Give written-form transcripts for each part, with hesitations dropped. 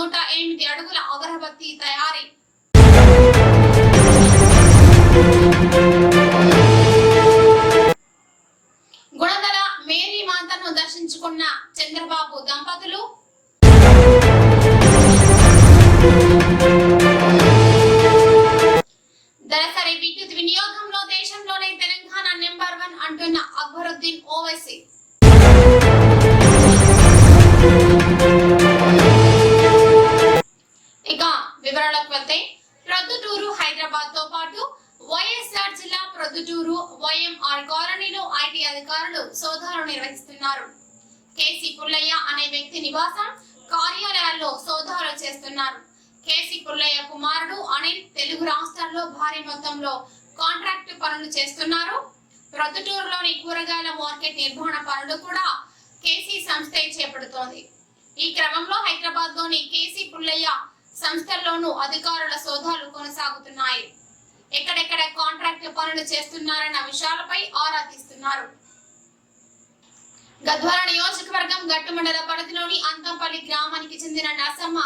108 అడుగుల అగరబత్తి తయారీ. గుణదల మేరీ మాతను దర్శించుకున్న చంద్రబాబు దంపతులు. దళసరి విద్యుత్ వినియోగంలో దేశంలోనే తెలంగాణ నెంబర్ 1 అంటున్న అక్బరుద్దీన్ ఓవైసీ. ఇక వివరాలకు వెళ్తే ప్రొద్దుటూరు హైదరాబాద్ తో పాటు వైఎస్ఆర్ జిల్లా ప్రొద్దుటూరు వైఎంఆర్ కాలనీలో ఐటీ అధికారులు సోదాలు నిర్వహిస్తున్నారు. కేసీ పుల్లయ్య అనే వ్యక్తి నివాసం కార్యాలయాల్లో సోదాలు చేస్తున్నారు. కేసీ పుల్లయ్య కుమారుడు అనిల్ తెలుగు రాష్ట్రాల్లో భారీ మొత్తంలో కాంట్రాక్ట్ పనులు చేస్తున్నారు. ప్రొద్దుటూరులోని కూరగాయల మార్కెట్ నిర్మాణ పనులు కూడా కేసీ సంస్థే చేపడుతోంది. ఈ క్రమంలో హైదరాబాద్ లోని కేసీ పుల్లయ్య సంస్థల్లోనూ అధికారుల సోదాలు కొనసాగుతున్నాయి. ఎక్కడెక్కడ కాంట్రాక్ట్ పనులు చేస్తున్నారన్న విషయాలపై ఆరా తీస్తున్నారు. గద్వాల నియోజకవర్గం గట్టు మండల పరిధిలోని అంతంపల్లి గ్రామానికి చెందిన నర్సమ్మ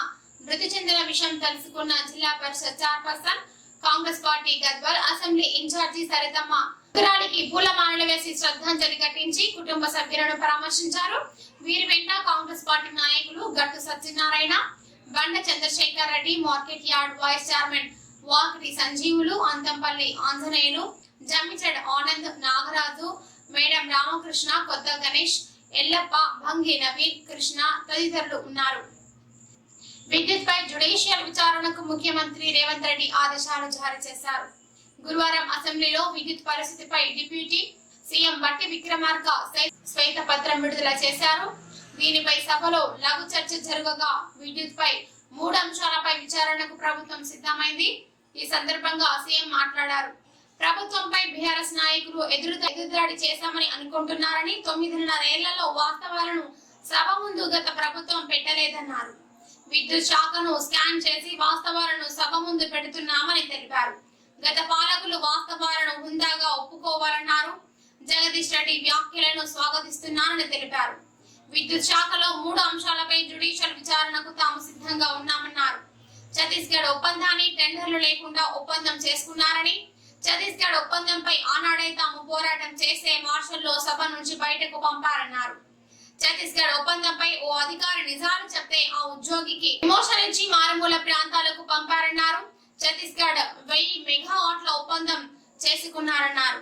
మృతి చెందిన విషయం తెలుసుకున్న Zilla Parishad chairperson Congress party Gadwal assembly in charge Saritamma ఉత్తరానికి పూలమాలలు వేసి శ్రద్ధాంజలి ఘటించి కుటుంబ సభ్యులను పరామర్శించారు. వీరి వెంట కాంగ్రెస్ పార్టీ నాయకులు Gattu Satyanarayana, Banda Chandrasekhar Reddy, market yard vice chairman Vakati Sanjeevulu, Anthampalli Anjaneyulu, Jammichedu Anand, Nagaraju, Medam Ramakrishna, Kotha Ganesh, Yellappa, భంగి Naveen, Krishna తదితరులు ఉన్నారు. విద్యుత్ పై జ్యుడిషియల్ విచారణకు ముఖ్యమంత్రి రేవంత్ రెడ్డి ఆదేశాలు జారీ చేశారు. గురువారం అసెంబ్లీలో విద్యుత్ పరిస్థితిపై డిప్యూటీ సీఎం బట్టి విక్రమార్క శ్వేతపత్రం విడుదల చేశారు. దీనిపై సభలో లఘు చర్చ జరగగా విద్యుత్ పై 3 అంశాలపై విచారణకు ప్రభుత్వం సిద్ధమైంది. ఈ సందర్భంగా సీఎం మాట్లాడారు. ప్రభుత్వంపై బీఆర్ఎస్ నాయకులు ఎదురుదాడి చేశామని అనుకుంటున్నారని, 9.5 ఏళ్లలో వాస్తవాలను సభ ముందు గత ప్రభుత్వం పెట్టలేదన్నారు. విద్యుత్ శాఖను స్కాన్ చేసి వాస్తవాలను సభ ముందు పెడుతున్నామని తెలిపారు. గత పాలకులు వాస్తవాలను హుందాగా ఒప్పుకోవాలన్నారు. జగదీష్ రెడ్డి వ్యాఖ్యలను స్వాగతిస్తున్నానని తెలిపారు. విద్యుత్ శాఖలో 3 అంశాలపై జ్యుడిషియల్ విచారణకు తాము సిద్ధంగా ఉన్నామన్నారు. ఛత్తీస్గఢ్ ఒప్పందాన్ని టెండర్లు లేకుండా ఒప్పందం చేసుకున్నారని, ఛత్తీస్గఢ్ ఒప్పందంపై ఆనాడే తాము పోరాటం చేసే మార్షల్లో సభ నుంచి బయటకు పంపారన్నారు. ఛత్తీస్గఢ్ ఒప్పందంపై ఓ అధికారి నిజాలు చెప్తే ఆ ఉద్యోగికి ప్రమోషన్ ఇచ్చి మారుమూల ప్రాంతాలకు పంపారన్నారు. ఛత్తీస్గఢ్ 1000 మెగావాట్ల ఒప్పందం చేసుకున్నారన్నారు.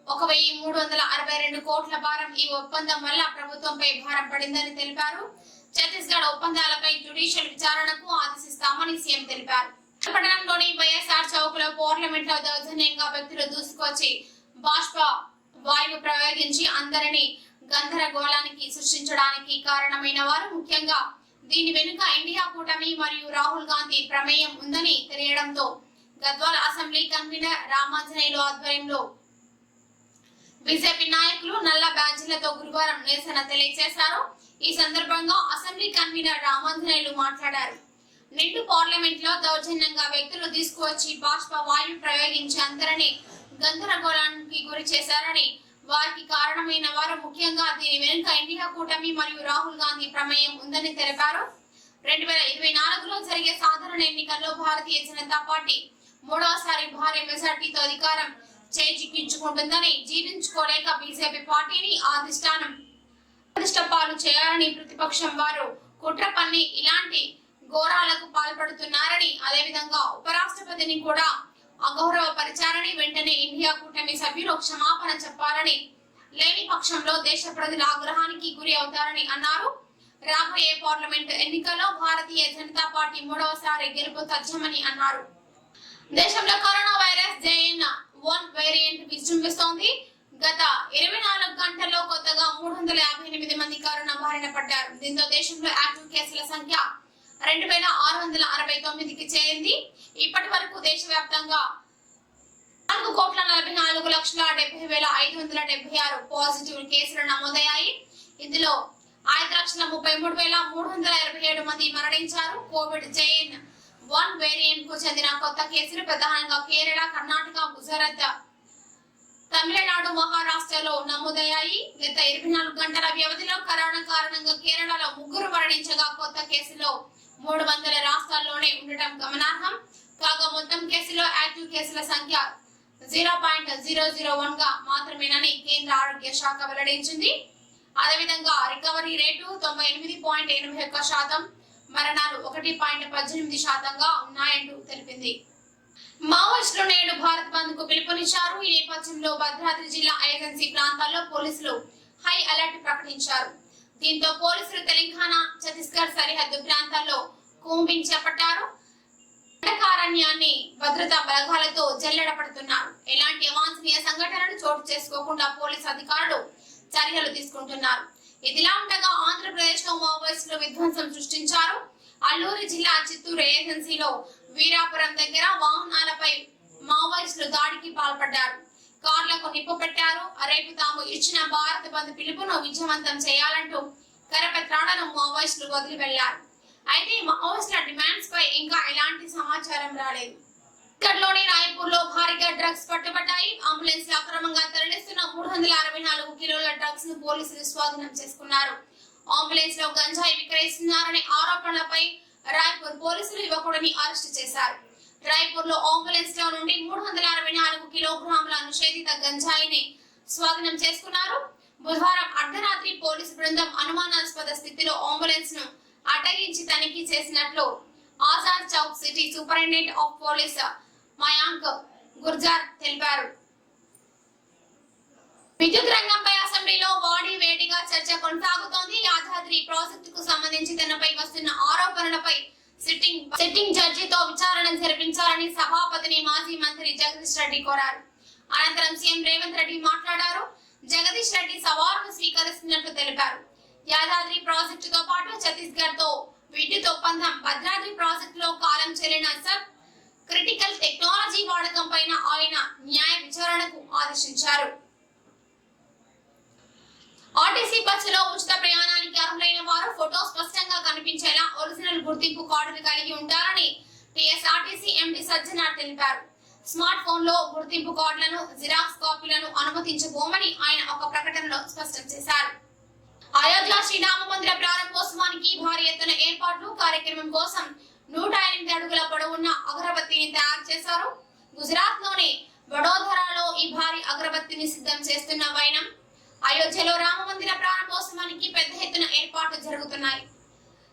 1362 కోట్ల భారం ఈ ఒప్పందం వల్ల ప్రభుత్వంపై భారం పడిందని తెలిపారు. ఛత్తీస్గఢ్ ఒప్పందాలపై జ్యుడిషియల్ విచారణకు ఆదేశిస్తామని సీఎం తెలిపారు. పట్టణంలోని వైఎస్ఆర్ చౌక్ లో పార్లమెంట్ లో దౌర్జన్యంగా వ్యక్తులు దూసుకొచ్చి బాష్ప వాయువు ప్రయోగించి అందరినీ గందరగోళానికి సృష్టించడానికి కారణమైన వారు, ముఖ్యంగా దీని వెనుక ఇండియా కూటమి మరియు రాహుల్ గాంధీ ప్రమేయం ఉందని తెలియడంతో గద్వాల అసెంబ్లీ కన్వీనర్ రామాంజనేయులు ఆధ్వర్యంలో బీజేపీ నాయకులు నల్ల బ్యాడ్జీలతో గురువారం నిరసన తెలియజేశారు. ఈ సందర్భంగా అసెంబ్లీ కన్వీనర్ రామాంజనేయులు మాట్లాడారు. నిండు పార్లమెంట్ లో దౌర్జన్యంగా వ్యక్తులు తీసుకువచ్చి బాష్ప వాయువు ప్రయోగించి అందరినీ గందరగోళానికి గురి చేశారని, వారికి కారణమైన వారు, ముఖ్యంగా దీని వెనుక ఇండియా కూటమి మరియు రాహుల్ గాంధీ ప్రమేయం ఉందని తెలిపారు. 2024లో జరిగే సాధారణ ఎన్నికల్లో భారతీయ జనతా పార్టీ 3వసారి భారీ మెజార్టీతో అధికారం చేజిక్కించుకుంటుందని జీర్ణించుకోలేక బీజేపీ పార్టీని అధిష్టాపాలు చేయాలని ప్రతిపక్షం వారు కుట్ర పన్ని ఇలాంటి ఘోరాలకు పాల్పడుతున్నారని, అదేవిధంగా ఉపరాష్ట్రపతిని కూడా అగౌరవపరిచారని, వెంటనే ఇండియా కూటమి సభ్యులు క్షమాపణ చెప్పాలని, లేని పక్షంలో దేశ ప్రజల ఆగ్రహానికి గురి అవుతారని అన్నారు. రాబోయే పార్లమెంట్ ఎన్నికల్లో భారతీయ జనతా పార్టీ 3వసారి గెలుపు తథ్యమని అన్నారు. దేశంలో కరోనా వైరస్ JN.1 వేరియంట్ విజృంభిస్తోంది. గత 24 గంటల్లో కొత్తగా 358 మంది కరోనా బారిన పడ్డారు. దీంతో దేశంలో యాక్టివ్ కేసుల సంఖ్య 2669కి చేరింది. ఇప్పటి వరకు దేశవ్యాప్తంగా 4,44,70,576 పాజిటివ్ కేసులు నమోదయ్యాయి. ఇందులో 5,33,327 మంది మరణించారు. కోవిడ్ JN.1 వేరియంట్ కు చెందిన కొత్త కేసులు ప్రధానంగా కేరళ, కర్ణాటక, గుజరాత్, తమిళనాడు, మహారాష్ట్రలో నమోదయ్యాయి. గత 24 గంటల వ్యవధిలో కరోనా కారణంగా కేరళలో 3 మరణించగా కొత్త కేసులో 300 రాష్ట్రాల్లోనే ఉండటం గమనార్హం. కాగా మొత్తం కేసులో యాక్టివ్ కేసుల సంఖ్య 0.001 గా మాత్రమేనని కేంద్ర ఆరోగ్య శాఖ వెల్లడించింది. అదేవిధంగా రికవరీ రేటు 98.81%, మరణాలు 1.18% ఉన్నాయంటూ తెలిపింది. మావోయిస్టులు నేడు భారత్ బంద్ కు పిలుపునిచ్చారు. ఈ నేపథ్యంలో భద్రాద్రి జిల్లా ఏజెన్సీ ప్రాంతాల్లో పోలీసులు హై అలర్ట్ ప్రకటించారు. దీంతో పోలీసులు తెలంగాణ, ఛత్తీస్గఢ్ సరిహద్దు ప్రాంతాల్లో కూంబింగ్ చేపట్టారు. దండకారణ్యాన్ని భద్రతా బలగాలతో జల్లెడపడుతున్నారు. ఎలాంటి అవాంఛనీయ సంఘటనలు చోటు చేసుకోకుండా పోలీసు అధికారులు చర్యలు తీసుకుంటున్నారు. ఇదిలా ఉండగా ఆంధ్రప్రదేశ్ లో మావోయిస్టులు విధ్వంసం సృష్టించారు. అల్లూరి జిల్లా చిత్తూరు ఏజెన్సీలో వీరాపురం దగ్గర వాహనాలపై మావోయిస్టులు దాడికి పాల్పడ్డారు. కార్లకు నిప్పు పెట్టారు. రేపు తాము ఇచ్చిన భారత్ బంద్ పిలుపును విజయవంతం చేయాలంటూ కరపత్రాలను మావోయిస్టులు వదిలి వెళ్లారు. అయితే మావోయిస్టుల డిమాండ్స్ పై ఇంకా ఎలాంటి సమాచారం రాలేదు. ఇక్కడలోని రాయపూర్ లో భారీగా డ్రగ్స్ పట్టుబట్టాయి. అంబులెన్స్ లో అక్రమంగా తరలిస్తున్న 364 కిలోల డ్రగ్స్ ను పోలీసులు స్వాధీనం చేసుకున్నారు. అంబులెన్స్ లో గంజాయి విక్రయిస్తున్నారనే ఆరోపణలపై రాయపూర్ పోలీసులు యువకుడిని అరెస్టు చేశారు. రాయపూర్ లో అంబులెన్స్ లో నుండి 364 కిలోగ్రాముల నిషేధిత గంజాయిని స్వాధీనం చేసుకున్నారు. బుధవారం అర్ధరాత్రి పోలీసు బృందం అనుమానాస్పద స్థితిలో అంబులెన్స్ ను అడ్డగించి తనిఖీ చేసినట్లు Azad Chowk city superintendent of police Mayank Gurjar తెలిపారు. విద్యుత్ రంగంపై అసెంబ్లీలో వాడి వేడిగా చర్చ కొనసాగుతోంది. యాదాద్రి ప్రాజెక్టుకు సంబంధించి తనపై వస్తున్న ఆరోపణలపై సిట్టింగ్ జడ్జితో విచారణ జరిపించాలని సభాపతిని మాజీ మంత్రి జగదీష్ రెడ్డి కోరారు. అనంతరం సీఎం రేవంత్ రెడ్డి మాట్లాడారు. జగదీష్ రెడ్డి సవాలును స్వీకరిస్తున్నట్లు తెలిపారు. యాదాద్రి ప్రాజెక్టుతో పాటు ఛత్తీస్గఢ్ తో విద్యుత్ ఒప్పందం, భద్రాద్రి ప్రాజెక్టులో కాలం చెల్లిన సబ్ క్రిటికల్ టెక్నాలజీ వాడకం పైన ఆయన న్యాయ విచారణకు ఆదేశించారు. ఆర్టీసీ బస్సులో ఉచిత ప్రయాణానికి అర్హులైన వారు ఫోటో స్పష్టంగా కనిపించేలా ఒరిజినల్ గుర్తింపు కార్డును కలిగి ఉంటారని టీఎస్ఆర్టీసీ ఎండీ సజ్జనార్ తెలిపారు. స్మార్ట్ ఫోన్ లో గుర్తింపు కార్డులను, జిరాక్స్ కాపీలను అనుమతించబోమని ఆయన ఒక ప్రకటనలో స్పష్టం చేశారు. అయోధ్య శ్రీరామ మందిర ప్రారంభోత్సవానికి భారీ ఎత్తున ఏర్పాట్లు. కార్యక్రమం కోసం 108 అడుగుల పొడవున్న అగరబత్తిని తయారు చేశారు. గుజరాత్ లోని వడోదరాలో ఈ భారీ అగరబత్తిని సిద్ధం చేస్తున్న వైనం. అయోధ్యలో రామ మందిర ప్రారంభోత్సవానికి పెద్ద ఎత్తున ఏర్పాట్లు జరుగుతున్నాయి.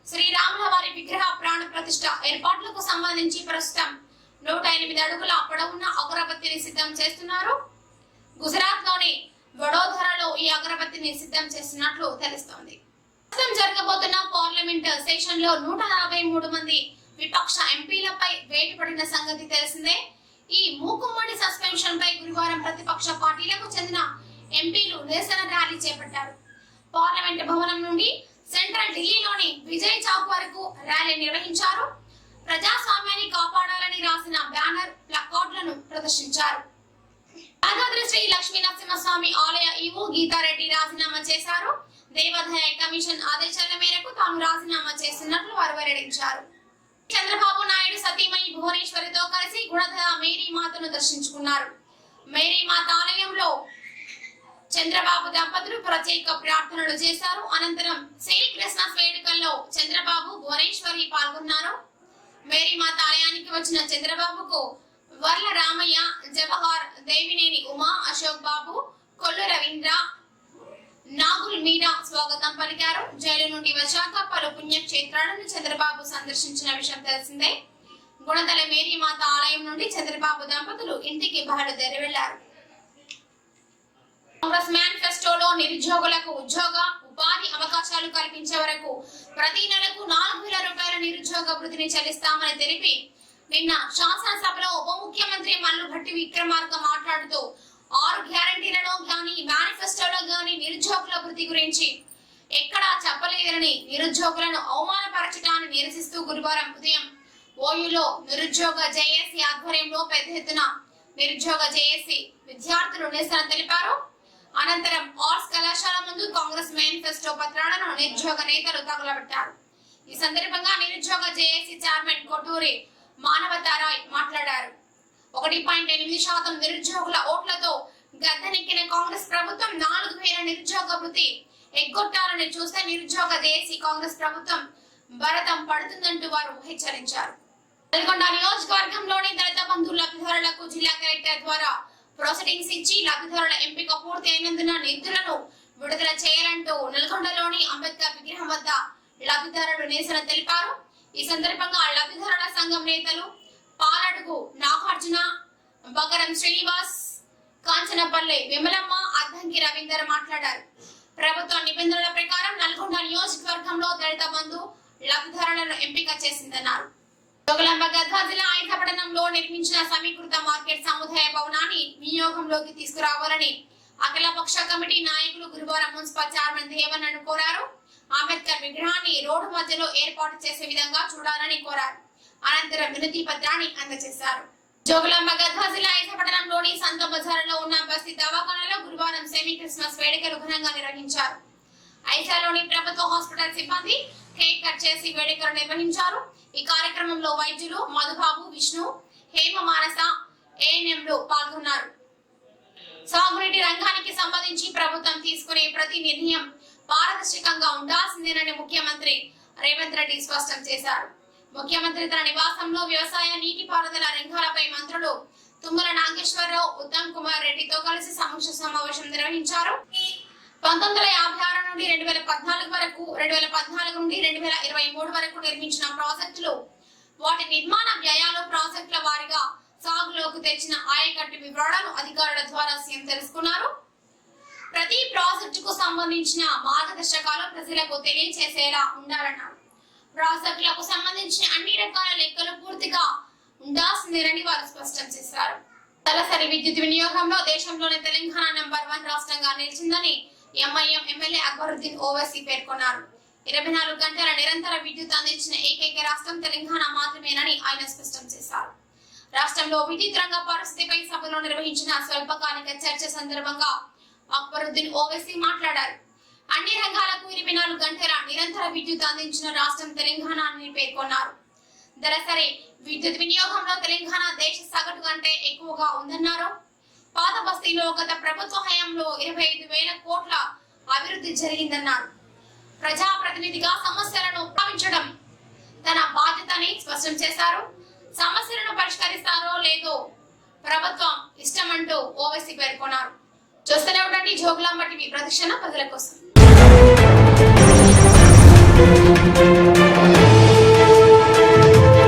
శ్రీరాముల వారి విగ్రహ ప్రాణ ప్రతిష్ఠ ఏర్పాట్లకు సంబంధించి ప్రస్తుతం 108 అడుగుల పొడవున్న అగరబత్తిని సిద్ధం చేస్తున్నారు. గుజరాత్ లోని వడోదరాలో ఈ అగరబత్తిని సిద్ధం చేస్తున్నట్లు తెలుస్తోంది. ప్రస్తుతం జరగబోతున్న పార్లమెంట్ సెషన్ లో 143 మంది విపక్ష ఎంపీలపై వేటు పడిన సంగతి తెలిసిందే. ఈ మూకుమ్మడి సస్పెన్షన్ పై గురువారం ప్రతిపక్ష పార్టీలకు చెందిన ఎంపీలు నిరసన ర్యాలీ చేపట్టారు. పార్లమెంట్ భవనం నుండి సెంట్రల్ ఢిల్లీలోని విజయ్ చౌక్ వరకు ర్యాలీ నిర్వహించారు. ప్రజాస్వామ్యాన్ని కాపాడాలని రాసిన బ్యానర్, ప్లకార్డులను ప్రదర్శించారు. యాదాద్రి శ్రీ లక్ష్మీ నరసింహస్వామి ఆలయ ఈవో గీతారెడ్డి రాజీనామా చేశారు. దేవాదాయ కమిషన్ ఆదేశాల మేరకు తాను రాజీనామా చేస్తున్నట్లు వారు వెల్లడించారు. చంద్రబాబు నాయుడు సతీమణి భువనేశ్వరితో కలిసి గుణదల మేరీ మాతను దర్శించుకున్నారు. మేరీ మాత ఆలయంలో చంద్రబాబు దంపతులు ప్రత్యేక ప్రార్థనలు చేశారు. అనంతరం శ్రీ క్రిస్మస్ వేడుకల్లో చంద్రబాబు, భువనేశ్వరి పాల్గొన్నారు. మేరీ మాత ఆలయానికి వచ్చిన చంద్రబాబుకు వర్ల రామయ్య, జవహర్, దేవినేని ఉమా, అశోక్ బాబు, కొల్లు రవీంద్ర, నాగుల్ మీరా స్వాగతం పలికారు. జైలు నుండి వచ్చాక పలు పుణ్యక్షేత్రాలను చంద్రబాబు సందర్శించిన విషయం తెలిసిందే. గుణదల మేరీ మాత ఆలయం నుండి చంద్రబాబు దంపతులు ఇంటికి బయలుదేరి వెళ్లారు. కాంగ్రెస్ మేనిఫెస్టోలో నిరుద్యోగులకు ఉద్యోగ, ఉపాధి అవకాశాలు కల్పించే వరకు ప్రతి నెలకు 4,000 రూపాయల నిరుద్యోగ వృత్తిని చెల్లిస్తామని తెలిపి నిన్న శాసనసభలో ఉప ముఖ్యమంత్రి మల్లుభట్టి విక్రమార్క మాట్లాడుతూ 6 గ్యారంటీలలో గాని, మేనిఫెస్టోలో గాని నిరుద్యోగుల వృత్తి గురించి ఎక్కడా చెప్పలేదని నిరుద్యోగులను అవమానపరచడాన్ని నిరసిస్తూ గురువారం ఉదయం ఓయూలో నిరుద్యోగ జేఏసీ ఆధ్వర్యంలో పెద్ద ఎత్తున నిరుద్యోగ జేఏసీ విద్యార్థులు నిరసన తెలిపారు. అనంతరం ఆర్ట్స్ కళాశాల ముందు కాంగ్రెస్ మేనిఫెస్టో పత్రాలను నిరుద్యోగ నేతలు తగలబెట్టారు. ఈ సందర్భంగా నిరుద్యోగ జేఏసీ చైర్మన్ కొట్టూరి మానవతారాయ్ మాట్లాడారు. 1.8% నిరుద్యోగుల ఓట్లతో గద్దెనెక్కిన కాంగ్రెస్ ప్రభుత్వం 4,000 నిరుద్యోగ వృత్తి ఎగ్గొట్టాలని చూస్తే నిరుద్యోగ జేఏసీ కాంగ్రెస్ ప్రభుత్వం భరతం పడుతుందంటూ వారు హెచ్చరించారు. నల్గొండ నియోజకవర్గంలోని దళిత బంధు లబ్ధిదారులకు జిల్లా కలెక్టర్ ద్వారా ప్రొసీడింగ్స్ ఇచ్చి లబ్ధిదారుల ఎంపిక పూర్తి అయినందున నిధులను విడుదల చేయాలంటూ నల్గొండలోని అంబేద్కర్ విగ్రహం వద్ద లబ్ధిదారులు నిరసన తెలిపారు. ఈ సందర్భంగా లబ్ధిదారుల సంఘం నేతలు పాలడుగు నాగార్జున, బగరం శ్రీనివాస్, కాంచనపల్లి విమలమ్మ, అద్దంకి రవీందర్ మాట్లాడారు. ప్రభుత్వ నిబంధనల ప్రకారం నల్గొండ నియోజకవర్గంలో దళిత బంధు లబ్ధిదారులను ఎంపిక చేసిందన్నారు. జోగులాంబ గద్వాల జిల్లా ఐసపట్టణంలో నిర్మించిన సమీకృత మార్కెట్ సముదాయ భవనాన్ని వినియోగంలోకి తీసుకురావాలని అఖిలపక్ష కమిటీ నాయకులు గురువారం మున్సిపల్ చైర్మన్ దేవన్నను కోరారు. అంబేద్కర్ విగ్రహాన్ని రోడ్డు మధ్యలో ఏర్పాటు చేసే విధంగా చూడాలని కోరారు. అనంతరం వినతి పత్రాన్ని అందజేశారు. జోగులాంబ గద్వాల జిల్లా ఐసపట్టణంలోని సంత బజార్లో ఉన్న బస్తీ దవాఖానలో గురువారం సెమీ క్రిస్మస్ వేడుకలు ఘనంగా నిర్వహించారు. ఐసాలోని ప్రభుత్వ హాస్పిటల్ సిబ్బంది కేక్ కట్ చేసి వేడుకలు నిర్వహించారు. ఈ కార్యక్రమంలో వైద్యులు మధుబాబు, విష్ణు, హేమ మానస, ఏఎన్ఎంలు పాల్గొన్నారు. సాగునీటి రంగానికి సంబంధించి ప్రభుత్వం తీసుకునే ప్రతి నిర్ణయం పారదర్శకంగా ఉండాల్సిందేనని ముఖ్యమంత్రి రేవంత్ రెడ్డి స్పష్టం చేశారు. ముఖ్యమంత్రి తన నివాసంలో వ్యవసాయ, నీటిపారుదల రంగాలపై మంత్రులు తుమ్మల నాగేశ్వరరావు, ఉత్తమ్ కుమార్ రెడ్డితో కలిసి సమీక్ష సమావేశం నిర్వహించారు. 1956 నుండి 2014 వరకు, 2014 నుండి 2023 వరకు నిర్మించిన ప్రాజెక్టులు, వాటి నిర్మాణ వ్యయాలు, ప్రాజెక్టుల వారీగా సాగులోకి తెచ్చిన ఆయకట్టు వివరాలను అధికారుల ద్వారా సీఎం తెలుసుకున్నారు. ప్రతి ప్రాజెక్టుకు సంబంధించిన మార్గదర్శకాలు ప్రజలకు తెలియజేసేలా ఉండాలన్నారు. ప్రాజెక్టులకు సంబంధించిన అన్ని రకాల లెక్కలు పూర్తిగా ఉండాల్సిందేనని వారు స్పష్టం చేశారు. తలసరి విద్యుత్ వినియోగంలో దేశంలోనే తెలంగాణ నంబర్ 1 రాష్ట్రంగా నిలిచిందని ఎంఐఎం ఎమ్మెల్యే అక్బరుద్దీన్ ఓవైసీ పేర్కొన్నారు. 24 గంటల నిరంతర విద్యుత్ అందించిన ఏకైక రాష్ట్రం తెలంగాణ మాత్రమేనని ఆయన స్పష్టం చేశారు. రాష్ట్రంలో విద్యుత్ రంగ పరిస్థితిపై సభలో నిర్వహించిన స్వల్పకాలిక చర్చ సందర్భంగా అక్బరుద్దీన్ ఓవైసీ మాట్లాడారు. అన్ని రంగాలకు 24 గంటల నిరంతర విద్యుత్ అందించిన రాష్ట్రం తెలంగాణ అని పేర్కొన్నారు. దళసరి విద్యుత్ వినియోగంలో తెలంగాణ దేశ సగటు కంటే ఎక్కువగా ఉందన్నారు. పాత బస్తీలో గత ప్రభుత్వ హయాంలో 25,000 కోట్ల అభివృద్ధి జరిగిందన్నారు. ప్రజాప్రతినిధిగా సమస్యలను భావించడం తన బాధ్యతని స్పష్టం చేశారు. సమస్యలను పరిష్కరిస్తారో లేదో ప్రభుత్వం ఇష్టమంటూ ఓవైసీ పేర్కొన్నారు. చూస్తూనే ఉండండి జోగులాంబ టీవీ, ప్రతిక్షణ ప్రజల కోసం.